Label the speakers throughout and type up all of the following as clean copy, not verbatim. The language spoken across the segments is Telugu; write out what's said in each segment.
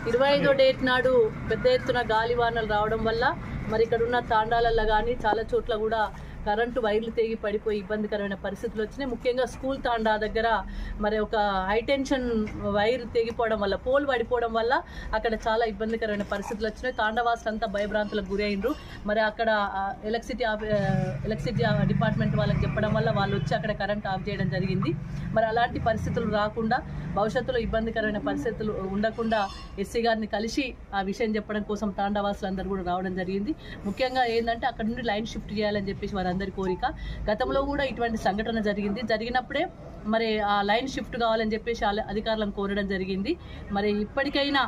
Speaker 1: 25వ డేట్ నాడు పెద్ద ఎత్తున గాలివానలు రావడం వల్ల మరి ఇక్కడ ఉన్న తాండాలల్లో కానీ చాలా చోట్ల కూడా కరెంటు వైర్లు తెగి పడిపోయి ఇబ్బందికరమైన పరిస్థితులు వచ్చినాయి. ముఖ్యంగా స్కూల్ తాండా దగ్గర మరి ఒక హైటెన్షన్ వైర్ తెగిపోవడం వల్ల, పోల్ పడిపోవడం వల్ల అక్కడ చాలా ఇబ్బందికరమైన పరిస్థితులు వచ్చినాయి. తాండవాసులంతా భయభ్రాంతులకు గురైనరు. మరి అక్కడ ఎలక్ట్రిసిటీ డిపార్ట్మెంట్ వాళ్ళకి చెప్పడం వల్ల వాళ్ళు వచ్చి అక్కడ కరెంట్ ఆఫ్ చేయడం జరిగింది. మరి అలాంటి పరిస్థితులు రాకుండా, భవిష్యత్తులో ఇబ్బందికరమైన పరిస్థితులు ఉండకుండా ఎస్సీ గారిని కలిసి ఆ విషయం చెప్పడం కోసం తాండవాసులందరూ కూడా రావడం జరిగింది. ముఖ్యంగా ఏంటంటే అక్కడ నుండి లైన్ షిఫ్ట్ చేయాలని చెప్పేసి వారందరి కోరిక. గతంలో కూడా ఇటువంటి సంఘటన జరిగినప్పుడే మరి ఆ లైన్ షిఫ్ట్ కావాలని చెప్పేసి అధికారులను కోరడం జరిగింది. మరి ఇప్పటికైనా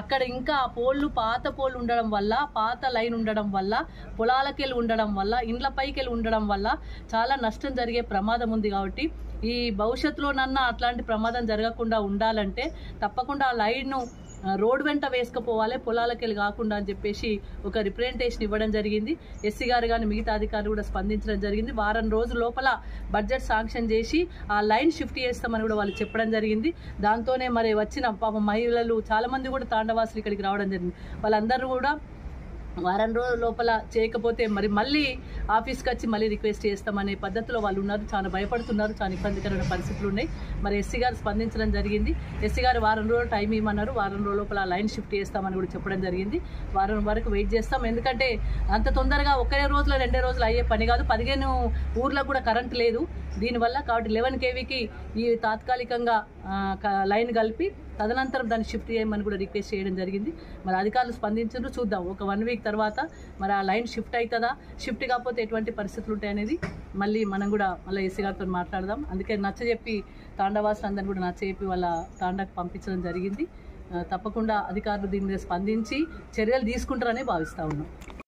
Speaker 1: అక్కడ ఇంకా పోళ్ళు, పాత పోళ్ళు ఉండడం వల్ల, పాత లైన్ ఉండడం వల్ల, పొలాలకెళ్ళి ఉండడం వల్ల, ఇండ్ల పైకెళ్ళి ఉండడం వల్ల చాలా నష్టం జరిగే ప్రమాదం ఉంది. కాబట్టి ఈ భవిష్యత్తులోనన్నా అట్లాంటి ప్రమాదం జరగకుండా ఉండాలంటే తప్పకుండా ఆ లైన్ను రోడ్ వెంట వేసుకుపోవాలి, పొలాలకెళ్ళి కాకుండా అని చెప్పేసి ఒక రిప్రజెంటేషన్ ఇవ్వడం జరిగింది. ఎస్సీ గారు కానీ మిగతా అధికారులు కూడా స్పందించడం జరిగింది. వారం రోజుల లోపల బడ్జెట్ శాంక్షన్ చేసి ఆ లైన్ షిఫ్ట్ చేస్తామని కూడా వాళ్ళు చెప్పడం జరిగింది. దాంతోనే మరి వచ్చిన పాపం మహిళలు చాలామంది కూడా తాండవాసులు ఇక్కడికి రావడం జరిగింది. వాళ్ళందరూ కూడా వారం రోజుల లోపల చేయకపోతే మరి మళ్ళీ ఆఫీస్కి వచ్చి మళ్ళీ రిక్వెస్ట్ చేస్తామనే పద్ధతిలో వాళ్ళు ఉన్నారు. చాలా భయపడుతున్నారు, చాలా ఇబ్బందికరమైన పరిస్థితులు ఉన్నాయి. మరి ఎస్సీ గారు స్పందించడం జరిగింది. ఎస్సీ గారు వారం రోజులు టైం ఇవ్వమన్నారు. వారం రోజుల లోపల లైన్ షిఫ్ట్ చేస్తామని కూడా చెప్పడం జరిగింది. వారం వరకు వెయిట్ చేస్తాం. ఎందుకంటే అంత తొందరగా ఒకే రోజులో 2 రోజులు అయ్యే పని కాదు. 15 ఊర్లకు కూడా కరెంట్ లేదు దీనివల్ల. కాబట్టి 11 kVకి ఈ తాత్కాలికంగా లైన్ కలిపి తదనంతరం దాన్ని షిఫ్ట్ చేయమని కూడా రిక్వెస్ట్ చేయడం జరిగింది. మరి అధికారులు స్పందించారు. చూద్దాం ఒక 1 వీక్ తర్వాత మరి ఆ లైన్ షిఫ్ట్ అవుతుందా, షిఫ్ట్ కాకపోతే ఎటువంటి పరిస్థితులు ఉంటాయనేది మళ్ళీ మనం కూడా మళ్ళీ ఎస్సీ గారితో మాట్లాడదాం. అందుకే నచ్చజెప్పి తాండవాసులు అందరినీ కూడా నచ్చజెప్పి వాళ్ళ తాండాకు పంపించడం జరిగింది. తప్పకుండా అధికారులు దీని మీద స్పందించి చర్యలు తీసుకుంటారని భావిస్తూ ఉన్నాం.